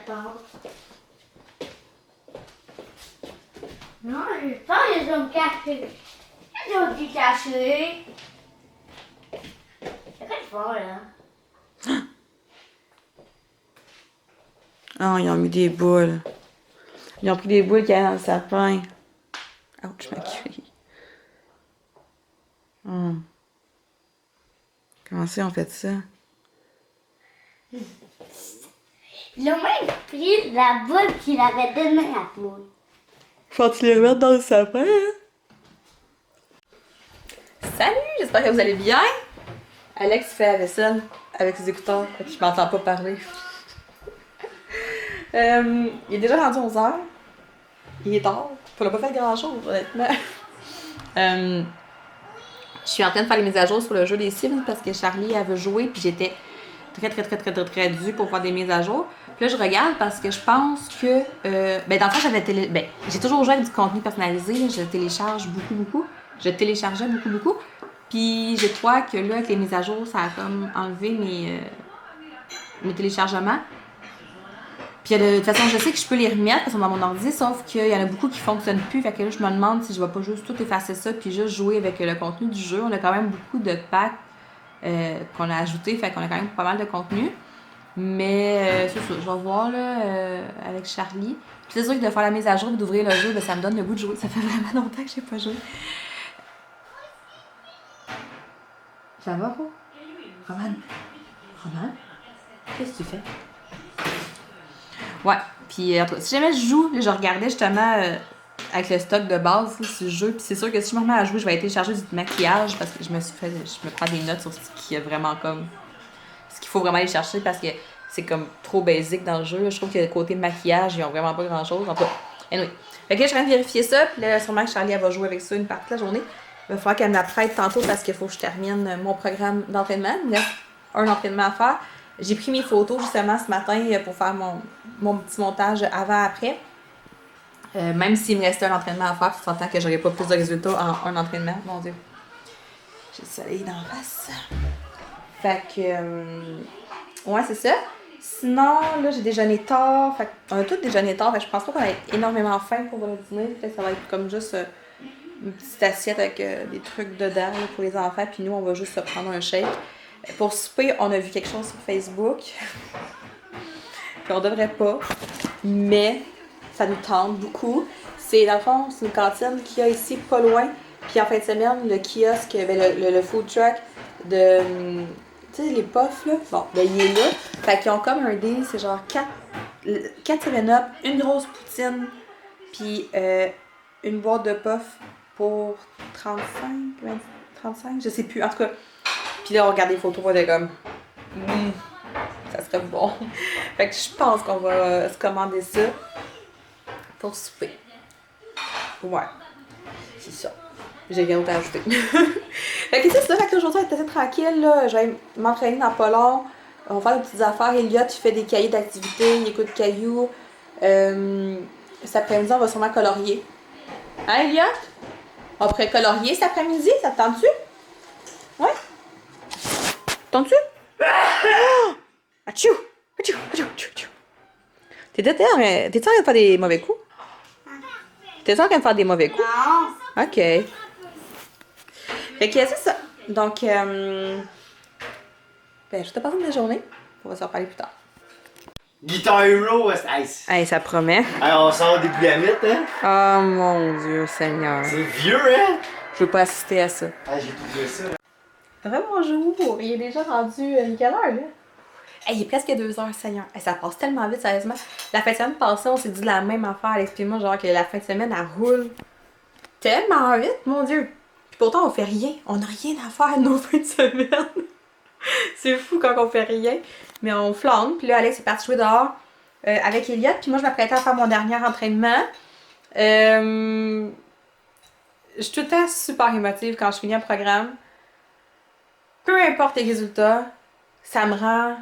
14. Non, j'ai peur, ils ont caché. Ils ont dit caché. C'est quoi le fort, là? Oh, ils ont mis des boules. Ils ont pris des boules qu'il y a dans le sapin. Ouch, ma cuisse. Comment ça, on fait ça? Ils ont même pris la boule qu'il avait donnée à Paul. Faut-tu les remettre dans le sapin, hein? Salut, j'espère que vous allez bien. Alex fait la vaisselle avec ses écouteurs, fait que je m'entends pas parler. Il est déjà rendu 11h. Il est tard. On n'a pas fait grand-chose, honnêtement. Je suis en train de faire les mises à jour sur le jeu des Sims parce que Charlie, elle veut jouer, puis j'étais très due pour faire des mises à jour. Puis là, je regarde parce que je pense que... dans le fond, j'ai toujours joué avec du contenu personnalisé. Là, je télécharge beaucoup. Je téléchargeais beaucoup. Puis je crois que là, avec les mises à jour, ça a comme enlevé mes téléchargements. Puis de toute façon, je sais que je peux les remettre parce que dans mon ordi, sauf qu'il y en a beaucoup qui fonctionnent plus. Fait que là, je me demande si je vais pas juste tout effacer ça puis juste jouer avec le contenu du jeu. On a quand même beaucoup de packs qu'on a ajoutés, fait qu'on a quand même pas mal de contenu. Mais c'est ça, je vais voir là, avec Charlie. Puis c'est sûr que de faire la mise à jour et d'ouvrir le jeu, ben, ça me donne le goût de jouer. Ça fait vraiment longtemps que j'ai pas joué. Ça va, quoi? Roman? Qu'est-ce que tu fais? Ouais, puis en tout cas, si jamais je joue, là, je regardais justement avec le stock de base là, sur le jeu, puis c'est sûr que si je me remets à jouer, je vais télécharger du maquillage parce que je me prends des notes sur ce qui est vraiment comme... ce qu'il faut vraiment aller chercher parce que c'est comme trop basique dans le jeu. Là. Je trouve que le côté maquillage, ils ont vraiment pas grand-chose. En tout cas, anyway. Fait que là, je viens de vérifier ça, puis là, sûrement que Charlie, elle va jouer avec ça une partie de la journée. Il va falloir qu'elle me la prête tantôt parce qu'il faut que je termine mon programme d'entraînement. Il y a un entraînement à faire. J'ai pris mes photos justement ce matin pour faire mon petit montage avant-après. Même s'il me restait un entraînement à faire, tu t'entends que j'aurais pas plus de résultats en un entraînement. Mon Dieu. J'ai le soleil dans la face. Fait que... ouais, c'est ça. Sinon, là, j'ai déjeuné tard. Fait on a tous déjeuné tard. Fait que je pense pas qu'on ait énormément faim pour le dîner. Peut-être que ça va être comme juste une petite assiette avec des trucs dedans là, pour les enfants. Puis nous, on va juste se prendre un shake. Pour souper, on a vu quelque chose sur Facebook. Puis on devrait pas. Mais ça nous tente beaucoup. C'est, dans le fond, c'est une cantine qu'il y a ici, pas loin. Puis en fin de semaine, le kiosque, le food truck de... tu sais, les puffs, là. Bon, ben, il est là. Fait qu'ils ont comme un deal, c'est genre 4 7-Up, une grosse poutine, puis une boîte de puffs pour 35, je sais plus. En tout cas, puis là, on regarde des photos, on est comme... ça serait bon. Fait que je pense qu'on va se commander ça pour souper. Ouais. C'est ça. J'ai rien d'autre à ajouter. Fait que c'est ça, fait qu'aujourd'hui, on est assez tranquille, là. Je vais m'entraîner dans pas long. On va faire des petites affaires. Elliot, il fait des cahiers d'activité, il écoute Caillou. Cet après-midi, on va sûrement colorier. Hein, Elliot? On pourrait colorier cet après-midi, ça te tente-tu? Ouais? Tente-tu? Achou! Achou! Achou! Achou! T'es-tu en train de faire des mauvais coups? T'es-tu en train de faire des mauvais coups? Non. OK. Fait que c'est ça. Donc, ben, je te passe une belle journée. On va se reparler plus tard. Guitar Hero, Hey, ça promet. Hey, on sort des boulamites, hein? Oh mon Dieu Seigneur. C'est vieux, hein? Je veux pas assister à ça. Ah, j'ai trouvé ça. Bonjour. Il est déjà rendu quelle heure, là? Hey, il est presque 2h, Seigneur. Hey, ça passe tellement vite, sérieusement. La fin de semaine passée, on s'est dit la même affaire, Alex et moi, genre que la fin de semaine, elle roule tellement vite, mon Dieu. Puis pourtant, on fait rien. On n'a rien à faire nos fins de semaine. C'est fou quand on fait rien. Mais on flâne. Puis là, Alex est parti jouer dehors avec Elliot. Puis moi, je m'apprêtais à faire mon dernier entraînement. Je suis tout le temps super émotive quand je finis un programme. Peu importe les résultats, ça me rend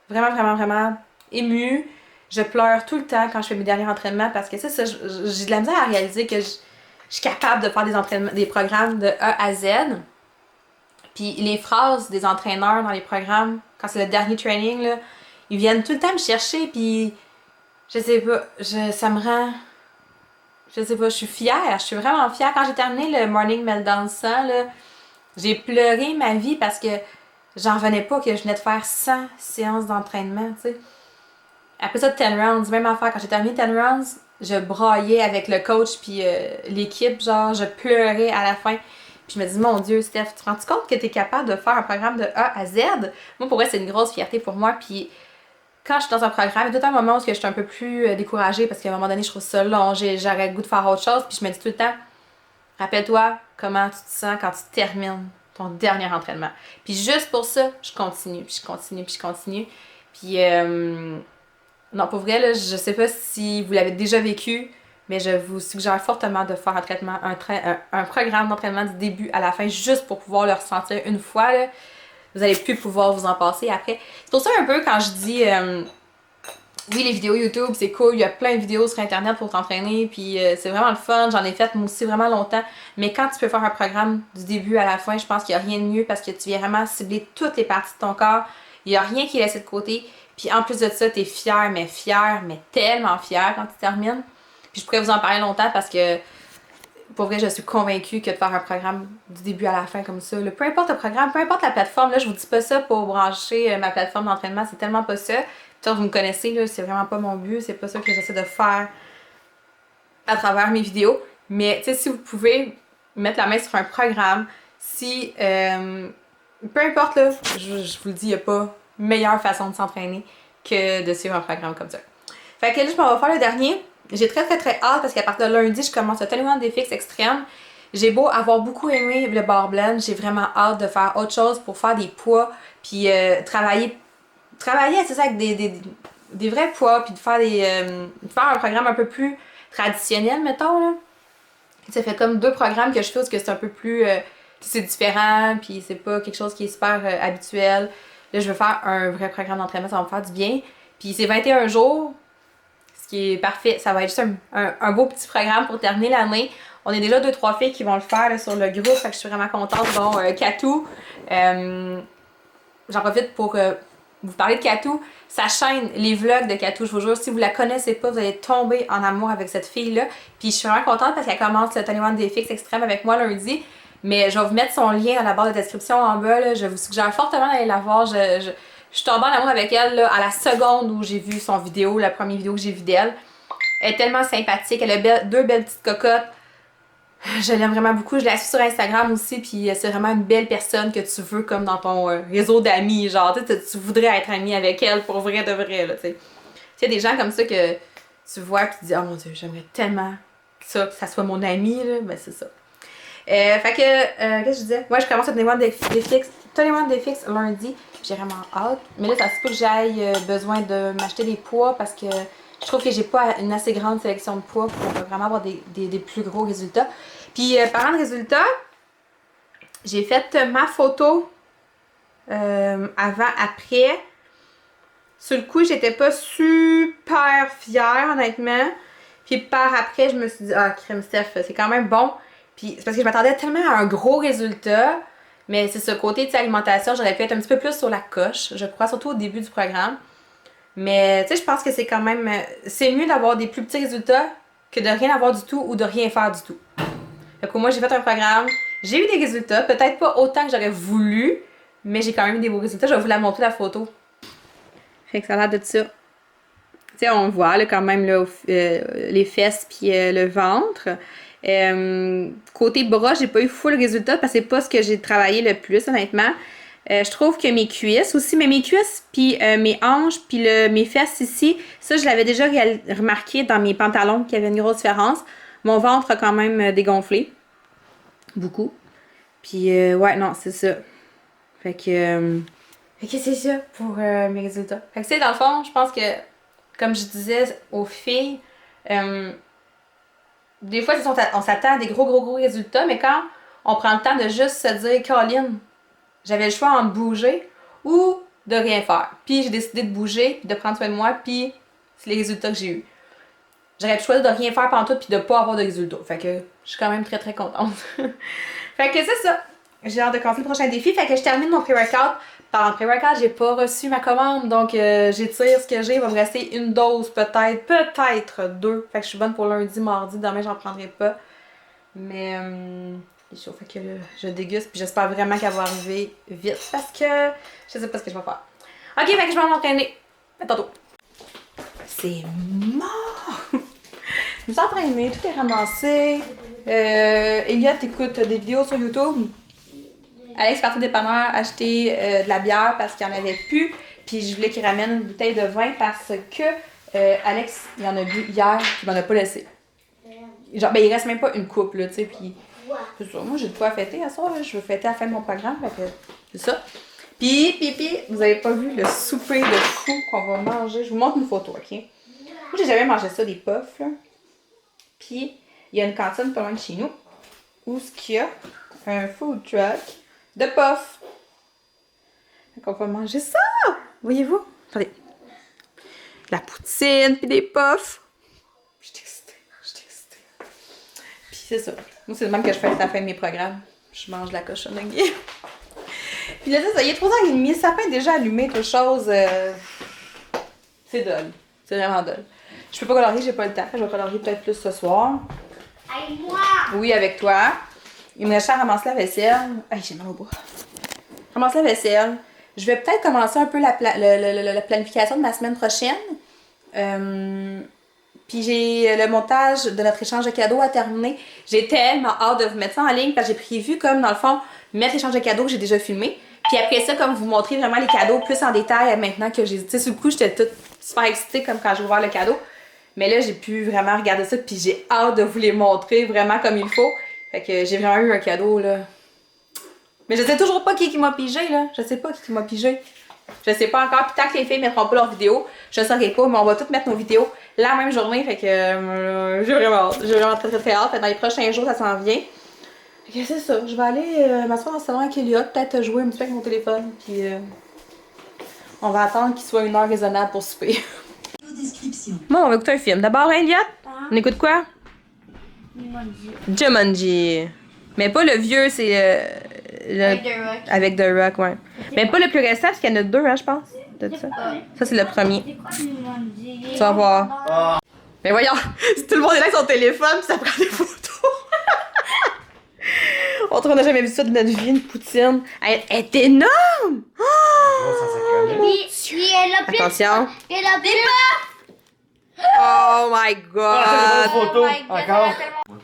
vraiment émue. Je pleure tout le temps quand je fais mes derniers entraînements parce que ça, j'ai de la misère à réaliser que je suis capable de faire des entraînements, des programmes de A à Z. Puis les phrases des entraîneurs dans les programmes, quand c'est le dernier training, là, ils viennent tout le temps me chercher, puis Je sais pas, ça me rend... Je sais pas, je suis fière, je suis vraiment fière. Quand j'ai terminé le Morning Meltdown 100, là, j'ai pleuré ma vie parce que j'en revenais pas que je venais de faire 100 séances d'entraînement, tu sais. Après ça, 10 rounds, même affaire. Quand j'ai terminé 10 rounds, je braillais avec le coach puis l'équipe, genre, je pleurais à la fin. Puis je me dis, mon Dieu, Steph, tu te rends compte que t'es capable de faire un programme de A à Z? Moi, pour vrai, c'est une grosse fierté pour moi. Puis quand je suis dans un programme, il y a tout un moment où je suis un peu plus découragée parce qu'à un moment donné, je trouve ça long, j'aurais le goût de faire autre chose. Puis je me dis tout le temps, rappelle-toi comment tu te sens quand tu termines ton dernier entraînement. Puis juste pour ça, je continue, puis je continue, puis je continue. Puis non, pour vrai, là, je sais pas si vous l'avez déjà vécu, mais je vous suggère fortement de faire un programme d'entraînement du début à la fin, juste pour pouvoir le ressentir une fois. Là. Vous allez plus pouvoir vous en passer après. C'est pour ça un peu quand je dis oui, les vidéos YouTube, c'est cool, il y a plein de vidéos sur Internet pour t'entraîner, puis c'est vraiment le fun, j'en ai fait moi aussi vraiment longtemps, mais quand tu peux faire un programme du début à la fin, je pense qu'il n'y a rien de mieux parce que tu viens vraiment cibler toutes les parties de ton corps, il n'y a rien qui est laissé de côté, puis en plus de ça, tu es fier, mais tellement fier quand tu termines. Puis je pourrais vous en parler longtemps parce que pour vrai, je suis convaincue que de faire un programme du début à la fin comme ça, là, peu importe le programme, peu importe la plateforme, là, je vous dis pas ça pour brancher ma plateforme d'entraînement, c'est tellement pas ça. Peut-être vous me connaissez, là, c'est vraiment pas mon but, c'est pas ça que j'essaie de faire à travers mes vidéos. Mais, tu sais, si vous pouvez mettre la main sur un programme, si, peu importe, là, je vous le dis, il n'y a pas meilleure façon de s'entraîner que de suivre un programme comme ça. Fait que là, je m'en vais faire le dernier. J'ai très hâte parce qu'à partir de lundi, je commence le 21 Day Fix Extreme. J'ai beau avoir beaucoup aimé le bar blend, j'ai vraiment hâte de faire autre chose pour faire des poids, puis travailler, c'est ça, avec des vrais poids, puis de faire de faire un programme un peu plus traditionnel, mettons, là. Ça fait comme 2 programmes que je fais parce que c'est un peu plus, c'est différent, puis c'est pas quelque chose qui est super habituel. Là, je veux faire un vrai programme d'entraînement, ça va me faire du bien. Puis c'est 21 jours, ce qui est parfait. Ça va être juste un beau petit programme pour terminer l'année. On est déjà 2-3 filles qui vont le faire là, sur le groupe, fait que je suis vraiment contente. Bon, Katou, j'en profite pour vous parler de Katou. Sa chaîne, les vlogs de Katou, je vous jure, si vous la connaissez pas, vous allez tomber en amour avec cette fille-là. Puis je suis vraiment contente parce qu'elle commence le 21 Day Fix Extreme avec moi lundi. Mais je vais vous mettre son lien à la barre de description en bas. Là. Je vous suggère fortement d'aller la voir. Je suis tombée en amour avec elle là, à la seconde où j'ai vu son vidéo, la première vidéo que j'ai vue d'elle. Elle est tellement sympathique, elle a 2 belles petites cocottes. Je l'aime vraiment beaucoup, je la suis sur Instagram aussi, puis c'est vraiment une belle personne que tu veux comme dans ton réseau d'amis, genre tu voudrais être amie avec elle pour vrai de vrai, là, tu sais. Il y a des gens comme ça que tu vois et tu te dis « Oh mon Dieu, j'aimerais tellement que ça soit mon ami, là », ben c'est ça. Fait que, qu'est-ce que je disais? Moi, je commence le 21 Day Fix lundi, j'ai vraiment hâte. Mais là, ça se peut que j'aille besoin de m'acheter des poids parce que je trouve que j'ai pas une assez grande sélection de poids pour vraiment avoir des plus gros résultats. Puis, parlant de résultats, j'ai fait ma photo avant-après. Sur le coup, j'étais pas super fière, honnêtement. Puis par après, je me suis dit, ah, crème Steph, c'est quand même bon. Puis c'est parce que je m'attendais tellement à un gros résultat. Mais c'est ce côté de alimentation, j'aurais pu être un petit peu plus sur la coche, je crois, surtout au début du programme. Mais tu sais, je pense que c'est quand même... C'est mieux d'avoir des plus petits résultats que de rien avoir du tout ou de rien faire du tout. Fait que moi, j'ai fait un programme, j'ai eu des résultats, peut-être pas autant que j'aurais voulu, mais j'ai quand même eu des beaux résultats. Je vais vous la montrer, la photo. Fait que ça a l'air de ça. Tu sais, on voit là, quand même là, les fesses puis le ventre. Côté bras, j'ai pas eu full résultat parce que c'est pas ce que j'ai travaillé le plus, honnêtement. Je trouve que mes cuisses aussi, mais mes cuisses, puis mes hanches, puis mes fesses ici, ça je l'avais déjà remarqué dans mes pantalons qu'il y avait une grosse différence. Mon ventre a quand même dégonflé. Beaucoup. Puis ouais, non, c'est ça. Fait que c'est ça pour mes résultats. Fait que tu sais, dans le fond, je pense que, comme je disais aux filles, des fois, on s'attend à des gros résultats, mais quand on prend le temps de juste se dire, Caroline, j'avais le choix entre bouger ou de rien faire. Puis j'ai décidé de bouger, puis de prendre soin de moi, puis c'est les résultats que j'ai eus. J'aurais pu choisir de rien faire pendant tout, puis de pas avoir de résultats. Fait que je suis quand même très contente. Fait que c'est ça. j'ai hâte de commencer le prochain défi. Fait que je termine mon pré-workout. Pendant le pré-workout, j'ai pas reçu ma commande. Donc, j'étire ce que j'ai. Il va me rester une dose, peut-être deux. Fait que je suis bonne pour lundi, mardi. Demain, j'en prendrai pas. Mais, il est chaud. Fait que là, je déguste. Puis j'espère vraiment qu'elle va arriver vite. Parce que je sais pas ce que je vais faire. Ok, fait que je vais m'entraîner. À tantôt. C'est mort! Je me suis entraînée, tout est ramassé. Elliot écoute des vidéos sur YouTube. Alex est parti au dépanneur acheter de la bière parce qu'il n'y en avait plus. Puis je voulais qu'il ramène une bouteille de vin parce que Alex, il en a bu hier, puis il m'en a pas laissé. Genre, ben il reste même pas une coupe, là, tu sais. Puis c'est ça, moi j'ai de quoi fêter à soir, là. Je veux fêter à la fin de mon programme, fait que c'est ça. Puis, vous avez pas vu le souper de fou qu'on va manger. Je vous montre une photo, ok? Moi, j'ai jamais mangé ça, des puffs, là. Puis, il y a une cantine pas loin de chez nous où ce qu'il y a un food truck de puffs. Fait qu'on va manger ça! Voyez-vous? Attendez. La poutine, puis des puffs. Je suis excitée. Puis c'est ça. Moi, c'est le même que je fais à la fin de mes programmes. Je mange la cochonnerie. Puis là, ça y est 3h30, ça peut être déjà allumé, toute chose. C'est dole. C'est vraiment dole. Je peux pas colorier, j'ai pas le temps. Je vais colorier peut-être plus ce soir. Avec moi! Oui, avec toi. Il me reste à ramasser la vaisselle. Aïe, j'ai mal au bras. Ramasser la vaisselle. Je vais peut-être commencer un peu la planification de ma semaine prochaine. Puis j'ai le montage de notre échange de cadeaux à terminer. J'ai tellement hâte de vous mettre ça en ligne parce que j'ai prévu comme dans le fond mettre l'échange de cadeaux que j'ai déjà filmé. Puis après ça, comme vous montrer vraiment les cadeaux plus en détail maintenant que j'ai... Tu sais, sur le coup, j'étais toute super excitée comme quand j'ai ouvert le cadeau. Mais là, j'ai pu vraiment regarder ça puis j'ai hâte de vous les montrer vraiment comme il faut. Fait que j'ai vraiment eu un cadeau, là. Mais je sais toujours pas qui m'a pigé, là. Je sais pas qui m'a pigé. Je sais pas encore. Puis tant que les filles mettront pas leurs vidéos, je saurai pas. Mais on va toutes mettre nos vidéos la même journée. Fait que j'ai vraiment hâte. J'ai vraiment très hâte. Fait que dans les prochains jours, ça s'en vient. Fait que c'est ça. Je vais aller m'asseoir dans le salon avec Elliot. Peut-être jouer un petit peu avec mon téléphone. Puis on va attendre qu'il soit une heure raisonnable pour souper. Bon, on va écouter un film. D'abord, Elliot, on écoute quoi? Jumanji. Mais pas le vieux, c'est Avec The Rock. avec The Rock, ouais. Mais pas le plus récent, parce qu'il y en a deux, hein, je pense. De ça. Ça, c'est le premier. C'est quoi Jumanji? Tu vas voir. Mais voyons, si tout le monde est là avec son téléphone, puis ça prend des photos. On n'a jamais vu ça de notre vie, une poutine. Elle est énorme! Puis elle a plus. Attention. Elle a plus. Oh my god! Ah, photo. Oh my God, Encore. ça va tellement-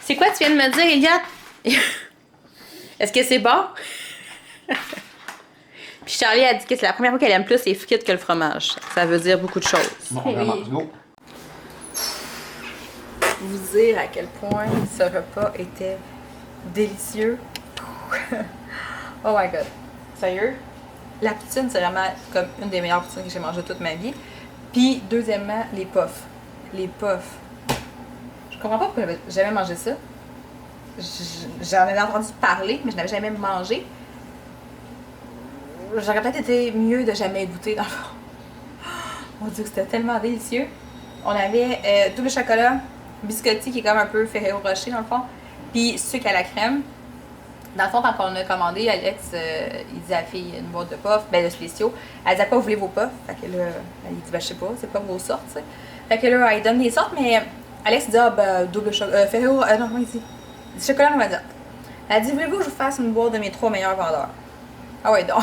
C'est quoi tu viens de me dire, Elliot? Est-ce que c'est bon? Puis Charlie a dit que c'est la première fois qu'elle aime plus les frites que le fromage. Ça veut dire beaucoup de choses. Bon, on commence. Go. Vous dire à quel point ce repas était délicieux. Oh my god. Sérieux? La poutine, c'est vraiment comme une des meilleures poutines que j'ai mangées toute ma vie. Puis, deuxièmement, les puffs. Les puffs. Je comprends pas pourquoi j'avais jamais mangé ça. J'en avais entendu parler, mais je n'avais jamais mangé. J'aurais peut-être été mieux de jamais goûter dans le fond. Mon Dieu, c'était tellement délicieux. On avait double chocolat, biscotti qui est comme un peu Ferrero Rocher dans le fond, puis sucre à la crème. Dans le fond, quand on a commandé, Alex, il dit à la fille une boîte de puffs, ben de spéciaux. Elle dit à quoi vous voulez vos puffs? Fait que là, il dit, ben je sais pas, c'est pas vos sortes, tu sais. Fait que là, elle donne des sortes, mais Alex dit, ah ben double chocolat, Ferrero, non, comment il dit? Il dit chocolat noisette. Elle dit, voulez-vous que je vous fasse une boîte de mes 3 meilleurs vendeurs? Ah ouais, donc.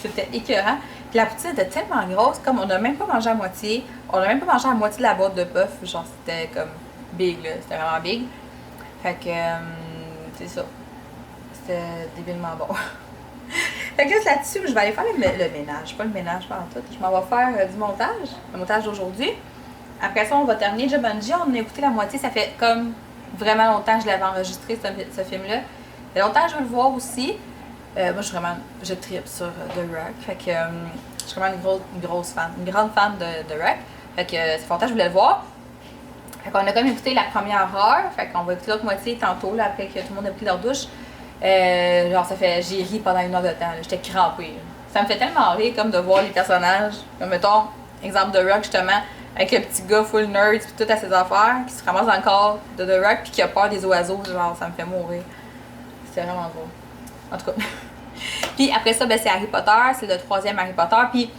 C'était écœurant. Puis la poutine était tellement grosse, comme on n'a même pas mangé à moitié. On n'a même pas mangé à moitié de la boîte de puff. Genre, c'était comme big, là. C'était vraiment big. Fait que, c'est ça. C'était débilement bon. Fait que là-dessus, je vais aller faire le ménage. Pas le ménage, pas en tout. Je m'en vais faire du montage. Le montage d'aujourd'hui. Après ça, on va terminer Jumanji. On a écouté la moitié. Ça fait comme vraiment longtemps que je l'avais enregistré, ce film-là. Ça fait longtemps que je veux le voir aussi. Moi, je tripe sur The Rock. Fait que je suis vraiment une grosse fan, une grande fan de The Rock. Fait que ça fait longtemps que je voulais le voir. Fait qu'on a comme écouté la première heure. Fait qu'on va écouter l'autre moitié tantôt, là, après que tout le monde a pris leur douche. Genre, j'ai ri pendant 1 heure de temps. J'étais crampée. Là. Ça me fait tellement rire comme de voir les personnages. Comme mettons, exemple de The Rock justement, avec le petit gars full nerd puis tout à ses affaires, qui se ramasse dans le corps de The Rock puis qui a peur des oiseaux. Genre, ça me fait mourir. C'est vraiment drôle. En tout cas. Puis après ça, ben, c'est Harry Potter. C'est le 3e Harry Potter. Puis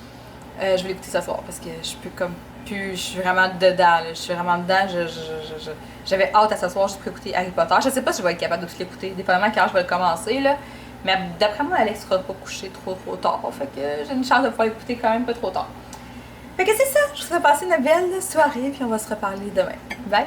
je vais l'écouter ce soir parce que je peux comme plus. Je suis vraiment dedans. Là. Je suis vraiment dedans. J'avais hâte à ce soir juste pour écouter Harry Potter. Je sais pas si je vais être capable de tout l'écouter. Dépendamment quand je vais le commencer. Là. Mais d'après moi, Alex sera pas couché trop tard. Fait que j'ai une chance de pouvoir l'écouter quand même pas trop tard. Fait que c'est ça. Je vous souhaite passer une belle soirée. Puis on va se reparler demain. Bye!